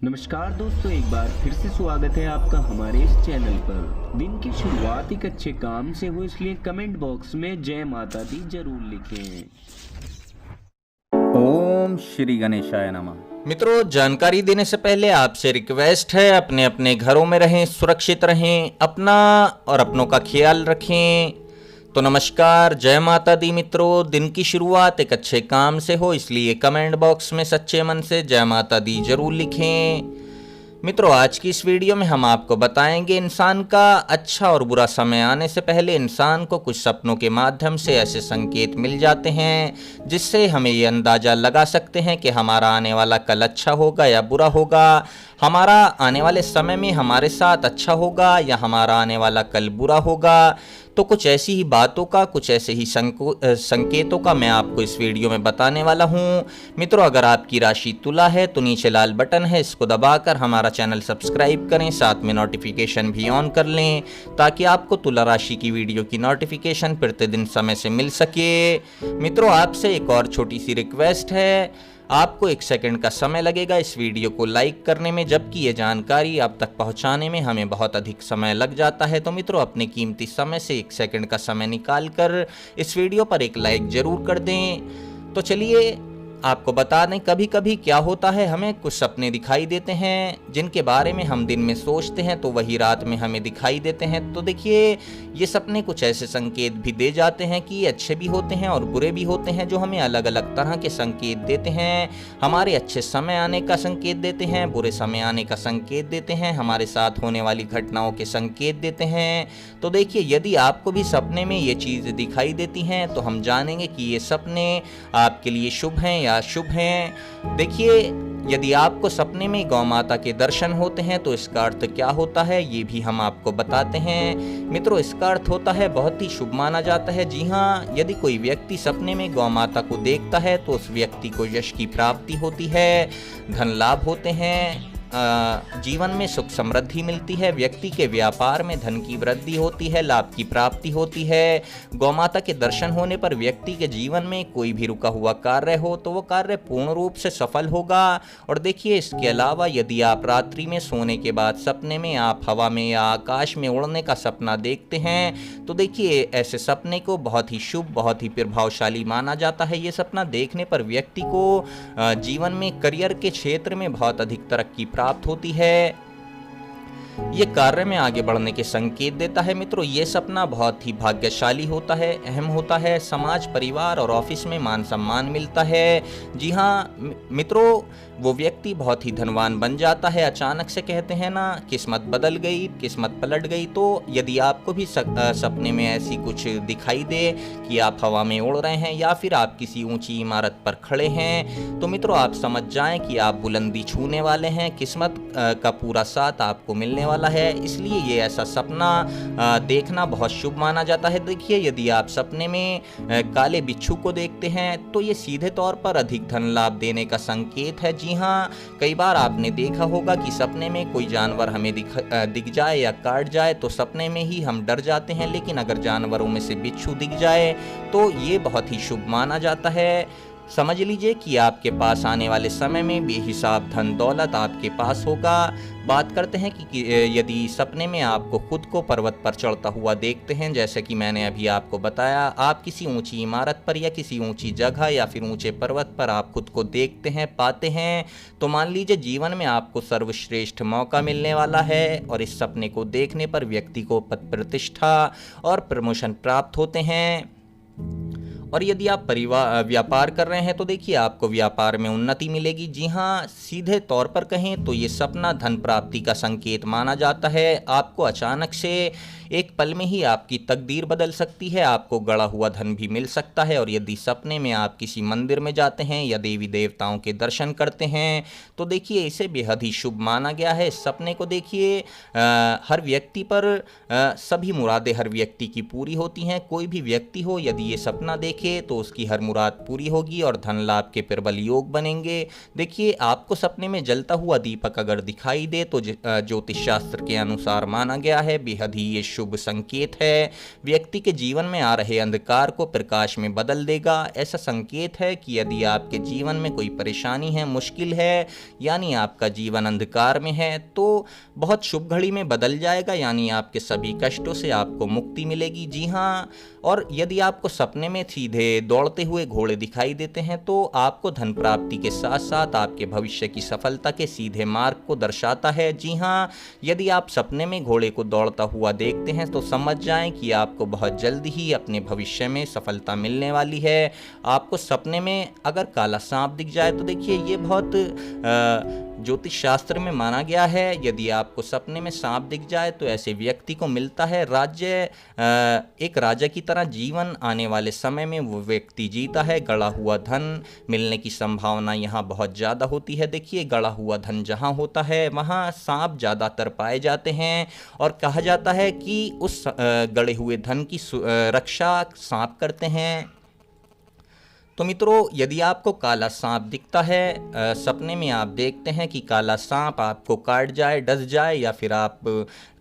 नमस्कार दोस्तों, एक बार फिर से स्वागत है आपका हमारे इस चैनल पर। दिन की शुरुआत एक अच्छे काम से हो, इसलिए कमेंट बॉक्स में जय माता दी जरूर लिखें। ओम श्री गणेशाय नमः। मित्रों, जानकारी देने से पहले आपसे रिक्वेस्ट है, अपने अपने घरों में रहें, सुरक्षित रहें, अपना और अपनों का ख्याल रखें। तो नमस्कार, जय माता दी। मित्रों, दिन की शुरुआत एक अच्छे काम से हो, इसलिए कमेंट बॉक्स में सच्चे मन से जय माता दी जरूर लिखें। मित्रों, आज की इस वीडियो में हम आपको बताएंगे इंसान का अच्छा और बुरा समय आने से पहले इंसान को कुछ सपनों के माध्यम से ऐसे संकेत मिल जाते हैं जिससे हमें ये अंदाज़ा लगा सकते हैं कि हमारा आने वाला कल अच्छा होगा या बुरा होगा, हमारा आने वाले समय में हमारे साथ अच्छा होगा या हमारा आने वाला कल बुरा होगा। तो कुछ ऐसी ही बातों का, कुछ ऐसे ही संकेतों का मैं आपको इस वीडियो में बताने वाला हूँ। मित्रों, अगर आपकी राशि तुला है तो नीचे लाल बटन है, इसको दबाकर हमारा चैनल सब्सक्राइब करें, साथ में नोटिफिकेशन भी ऑन कर लें ताकि आपको तुला राशि की वीडियो की नोटिफिकेशन प्रतिदिन समय से मिल सके। मित्रों, आपसे एक और छोटी सी रिक्वेस्ट है, आपको 1 सेकंड का समय लगेगा इस वीडियो को लाइक करने में, जबकि ये जानकारी आप तक पहुंचाने में हमें बहुत अधिक समय लग जाता है। तो मित्रों, अपने कीमती समय से 1 सेकंड का समय निकाल कर इस वीडियो पर एक लाइक जरूर कर दें। तो चलिए आपको बता दें, कभी कभी क्या होता है, हमें कुछ सपने दिखाई देते हैं जिनके बारे में हम दिन में सोचते हैं तो वही रात में हमें दिखाई देते हैं। तो देखिए, ये सपने कुछ ऐसे संकेत भी दे जाते हैं कि ये अच्छे भी होते हैं और बुरे भी होते हैं, जो हमें अलग अलग तरह के संकेत देते हैं। हमारे अच्छे समय आने का संकेत देते हैं, बुरे समय आने का संकेत देते हैं, हमारे साथ होने वाली घटनाओं के संकेत देते हैं। तो देखिए, यदि आपको भी सपने में ये चीज़ दिखाई देती हैं तो हम जानेंगे कि ये सपने आपके लिए शुभ हैं या अशुभ हैं। देखिए, यदि आपको सपने में गौ माता के दर्शन होते हैं तो इसका अर्थ क्या होता है ये भी हम आपको बताते हैं। मित्रों, इसका अर्थ होता है बहुत ही शुभ माना जाता है। जी हाँ, यदि कोई व्यक्ति सपने में गौ माता को देखता है तो उस व्यक्ति को यश की प्राप्ति होती है, धन लाभ होते हैं, जीवन में सुख समृद्धि मिलती है, व्यक्ति के व्यापार में धन की वृद्धि होती है, लाभ की प्राप्ति होती है। गौमाता के दर्शन होने पर व्यक्ति के जीवन में कोई भी रुका हुआ कार्य हो तो वो कार्य पूर्ण रूप से सफल होगा। और देखिए, इसके अलावा यदि आप रात्रि में सोने के बाद सपने में आप हवा में या आकाश में उड़ने का सपना देखते हैं तो देखिए, ऐसे सपने को बहुत ही शुभ, बहुत ही प्रभावशाली माना जाता है। ये सपना देखने पर व्यक्ति को जीवन में करियर के क्षेत्र में बहुत अधिक तरक्की प्राप्त होती है, ये कार्य में आगे बढ़ने के संकेत देता है। मित्रों, ये सपना बहुत ही भाग्यशाली होता है, अहम होता है, समाज, परिवार और ऑफिस में मान सम्मान मिलता है। जी हाँ मित्रों, वो व्यक्ति बहुत ही धनवान बन जाता है। अचानक से कहते हैं ना, किस्मत बदल गई, किस्मत पलट गई। तो यदि आपको भी सपने में ऐसी कुछ दिखाई दे कि आप हवा में उड़ रहे हैं या फिर आप किसी ऊंची इमारत पर खड़े हैं तो मित्रों, आप समझ जाएं कि आप बुलंदी छूने वाले हैं, किस्मत का पूरा साथ आपको मिलने वाला है। इसलिए ये ऐसा सपना देखना बहुत शुभ माना जाता है। देखिए, यदि आप सपने में काले बिच्छू को देखते हैं तो ये सीधे तौर पर अधिक धन लाभ देने का संकेत है। जी हाँ, कई बार आपने देखा होगा कि सपने में कोई जानवर हमें दिख जाए या काट जाए तो सपने में ही हम डर जाते हैं, लेकिन अगर जानवरों में से बिच्छू दिख जाए तो ये बहुत ही शुभ माना जाता है। समझ लीजिए कि आपके पास आने वाले समय में बेहिसाब धन दौलत आपके पास होगा। बात करते हैं कि यदि सपने में आपको खुद को पर्वत पर चढ़ता हुआ देखते हैं, जैसे कि मैंने अभी आपको बताया, आप किसी ऊंची इमारत पर या किसी ऊंची जगह या फिर ऊंचे पर्वत पर आप खुद को देखते हैं, पाते हैं, तो मान लीजिए जीवन में आपको सर्वश्रेष्ठ मौका मिलने वाला है। और इस सपने को देखने पर व्यक्ति को पद प्रतिष्ठा और प्रमोशन प्राप्त होते हैं। और यदि आप व्यापार कर रहे हैं तो देखिए, आपको व्यापार में उन्नति मिलेगी। जी हाँ, सीधे तौर पर कहें तो ये सपना धन प्राप्ति का संकेत माना जाता है। आपको अचानक से एक पल में ही आपकी तकदीर बदल सकती है, आपको गड़ा हुआ धन भी मिल सकता है। और यदि सपने में आप किसी मंदिर में जाते हैं या देवी देवताओं के दर्शन करते हैं तो देखिए, इसे बेहद ही शुभ माना गया है। इस सपने को देखिए, हर व्यक्ति पर सभी मुरादें हर व्यक्ति की पूरी होती हैं। कोई भी व्यक्ति हो, यदि ये सपना देखे देखे तो उसकी हर मुराद पूरी होगी और धन लाभ के प्रबल योग बनेंगे। देखिए, आपको सपने में जलता हुआ दीपक अगर दिखाई दे तो ज्योतिष शास्त्र के अनुसार माना गया है बेहद ही ये शुभ संकेत है। व्यक्ति के जीवन में आ रहे अंधकार को प्रकाश में बदल देगा। ऐसा संकेत है कि यदि आपके जीवन में कोई परेशानी है, मुश्किल है, यानी आपका जीवन अंधकार में है, तो बहुत शुभ घड़ी में बदल जाएगा, यानी आपके सभी कष्टों से आपको मुक्ति मिलेगी। जी हाँ, और यदि आपको सपने में सीधे दौड़ते हुए घोड़े दिखाई देते हैं तो आपको धन प्राप्ति के साथ साथ आपके भविष्य की सफलता के सीधे मार्ग को दर्शाता है। जी हाँ, यदि आप सपने में घोड़े को दौड़ता हुआ देखते हैं तो समझ जाएं कि आपको बहुत जल्द ही अपने भविष्य में सफलता मिलने वाली है। आपको सपने में अगर काला सांप दिख जाए तो देखिए, ये बहुत ज्योतिष शास्त्र में माना गया है। यदि आपको सपने में सांप दिख जाए तो ऐसे व्यक्ति को मिलता है राज्य, एक राजा की तरह जीवन आने वाले समय में वो व्यक्ति जीता है। गड़ा हुआ धन मिलने की संभावना यहाँ बहुत ज़्यादा होती है। देखिए, गड़ा हुआ धन जहाँ होता है वहाँ सांप ज़्यादातर पाए जाते हैं और कहा जाता है कि उस गड़े हुए धन की रक्षा सांप करते हैं। तो मित्रों, यदि आपको काला सांप दिखता है, सपने में आप देखते हैं कि काला सांप आपको काट जाए, डस जाए, या फिर आप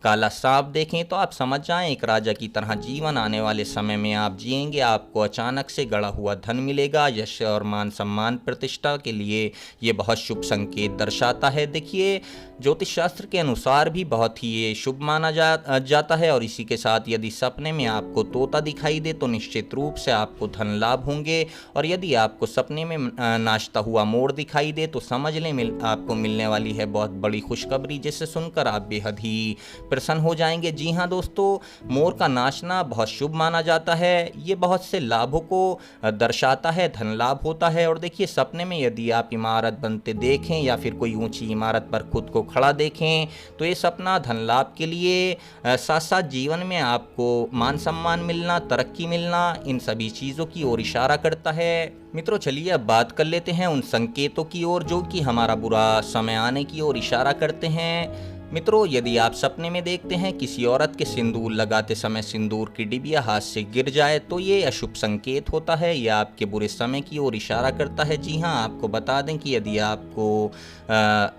काला सांप देखें तो आप समझ जाएं एक राजा की तरह जीवन आने वाले समय में आप जिएंगे। आपको अचानक से गड़ा हुआ धन मिलेगा। यश और मान सम्मान प्रतिष्ठा के लिए ये बहुत शुभ संकेत दर्शाता है। देखिए, ज्योतिष शास्त्र के अनुसार भी बहुत ही ये शुभ माना जाता है। और इसी के साथ यदि सपने में आपको तोता दिखाई दे तो निश्चित रूप से आपको धन लाभ होंगे। और यदि आपको सपने में नाचता हुआ मोर दिखाई दे तो समझ लें आपको मिलने वाली है बहुत बड़ी खुशखबरी, जिसे सुनकर आप बेहद ही प्रसन्न हो जाएंगे। जी हाँ दोस्तों, मोर का नाचना बहुत शुभ माना जाता है। ये बहुत से लाभों को दर्शाता है, धन लाभ होता है। और देखिए, सपने में यदि आप इमारत बनते देखें या फिर कोई ऊंची इमारत पर खुद को खड़ा देखें तो ये सपना धन लाभ के लिए साथ साथ जीवन में आपको मान सम्मान मिलना, तरक्की मिलना, इन सभी चीज़ों की ओर इशारा करता है। मित्रों, चलिए अब बात कर लेते हैं उन संकेतों की ओर जो कि हमारा बुरा समय आने की ओर इशारा करते हैं। मित्रों, यदि आप सपने में देखते हैं किसी औरत के सिंदूर लगाते समय सिंदूर की डिबिया हाथ से गिर जाए तो ये अशुभ संकेत होता है। यह आपके बुरे समय की ओर इशारा करता है। जी हाँ, आपको बता दें कि यदि आपको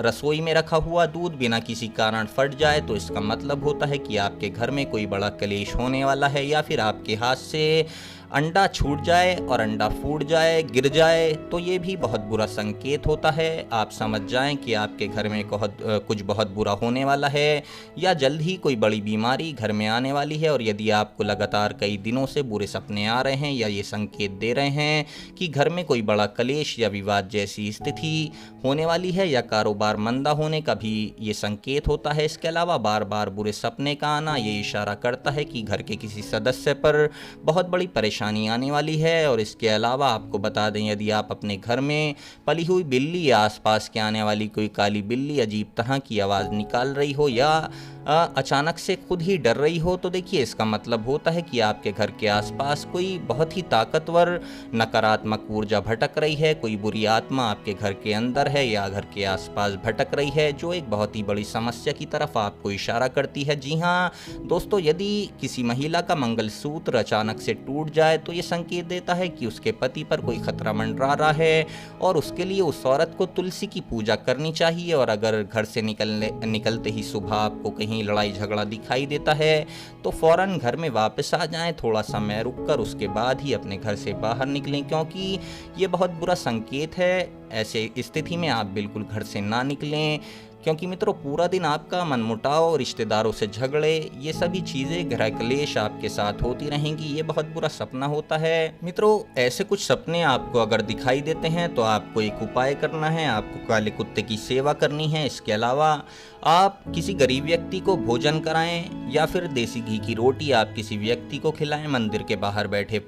रसोई में रखा हुआ दूध बिना किसी कारण फट जाए तो इसका मतलब होता है कि आपके घर में कोई बड़ा कलेश होने वाला है। या फिर आपके हाथ से अंडा छूट जाए और अंडा फूट जाए, गिर जाए, तो ये भी बहुत बुरा संकेत होता है। आप समझ जाएं कि आपके घर में कुछ बहुत बुरा होने वाला है या जल्द ही कोई बड़ी बीमारी घर में आने वाली है। और यदि आपको लगातार कई दिनों से बुरे सपने आ रहे हैं या ये संकेत दे रहे हैं कि घर में कोई बड़ा कलेश या विवाद जैसी स्थिति होने वाली है या कारोबार मंदा होने का भी ये संकेत होता है। इसके अलावा बार बार बुरे सपने का आना ये इशारा करता है कि घर के किसी सदस्य पर बहुत बड़ी परेशानी आने वाली है। और इसके अलावा आपको बता दें, यदि आप अपने घर में पली हुई बिल्ली या आसपास के आने वाली कोई काली बिल्ली अजीब तरह की आवाज़ निकाल रही हो या अचानक से खुद ही डर रही हो तो देखिए, इसका मतलब होता है कि आपके घर के आसपास कोई बहुत ही ताकतवर नकारात्मक ऊर्जा भटक रही है। कोई बुरी आत्मा आपके घर के अंदर है या घर के आसपास भटक रही है, जो एक बहुत ही बड़ी समस्या की तरफ आपको इशारा करती है। जी हाँ दोस्तों, यदि किसी महिला का मंगलसूत्र अचानक से टूट जाए तो ये संकेत देता है कि उसके पति पर कोई खतरा मंडरा रहा है और उसके लिए उस औरत को तुलसी की पूजा करनी चाहिए। और अगर घर से निकलते ही सुबह आपको कहीं लड़ाई झगड़ा दिखाई देता है तो फौरन घर में वापस आ जाएं, थोड़ा समय रुककर उसके बाद ही अपने घर से बाहर निकलें, क्योंकि ये बहुत बुरा संकेत है। ऐसे स्थिति में आप बिल्कुल घर से ना निकलें, क्योंकि मित्रों पूरा दिन आपका मनमुटाव, रिश्तेदारों से झगड़े, ये सभी चीज़ें, गृह क्लेश आपके साथ होती रहेंगी। ये बहुत बुरा सपना होता है। मित्रों, ऐसे कुछ सपने आपको अगर दिखाई देते हैं तो आपको एक उपाय करना है, आपको काले कुत्ते की सेवा करनी है। इसके अलावा आप किसी गरीब व्यक्ति को भोजन कराएं या फिर देसी घी की रोटी आप किसी व्यक्ति को खिलाएं। मंदिर के बाहर बैठे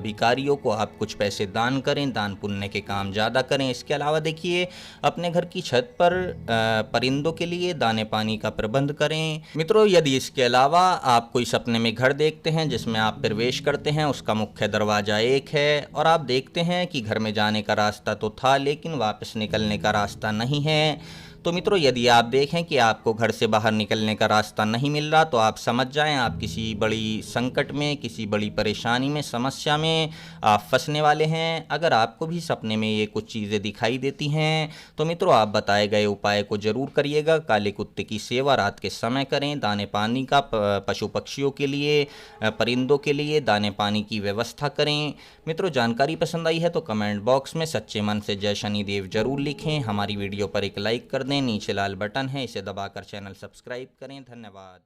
भिखारियों को आप कुछ पैसे दान करें, दान पुण्य के काम ज़्यादा करें। इसके अलावा देखिए, अपने घर की छत पर परिंदों के लिए दाने पानी का प्रबंध करें। मित्रों, यदि इसके अलावा आप कोई सपने में घर देखते हैं जिसमें आप प्रवेश करते हैं, उसका मुख्य दरवाज़ा एक है और आप देखते हैं कि घर में जाने का रास्ता तो था लेकिन वापस निकलने का रास्ता नहीं है, तो मित्रों, यदि आप देखें कि आपको घर से बाहर निकलने का रास्ता नहीं मिल रहा तो आप समझ जाएं आप किसी बड़ी संकट में, किसी बड़ी परेशानी में, समस्या में आप फंसने वाले हैं। अगर आपको भी सपने में ये कुछ चीज़ें दिखाई देती हैं तो मित्रों, आप बताए गए उपाय को जरूर करिएगा। काले कुत्ते की सेवा रात के समय करें। दाने पानी का पशु पक्षियों के लिए, परिंदों के लिए दाने पानी की व्यवस्था करें। मित्रों, जानकारी पसंद आई है तो कमेंट बॉक्स में सच्चे मन से जय शनिदेव जरूर लिखें। हमारी वीडियो पर एक लाइक कर दें। नीचे लाल बटन है, इसे दबाकर चैनल सब्सक्राइब करें। धन्यवाद।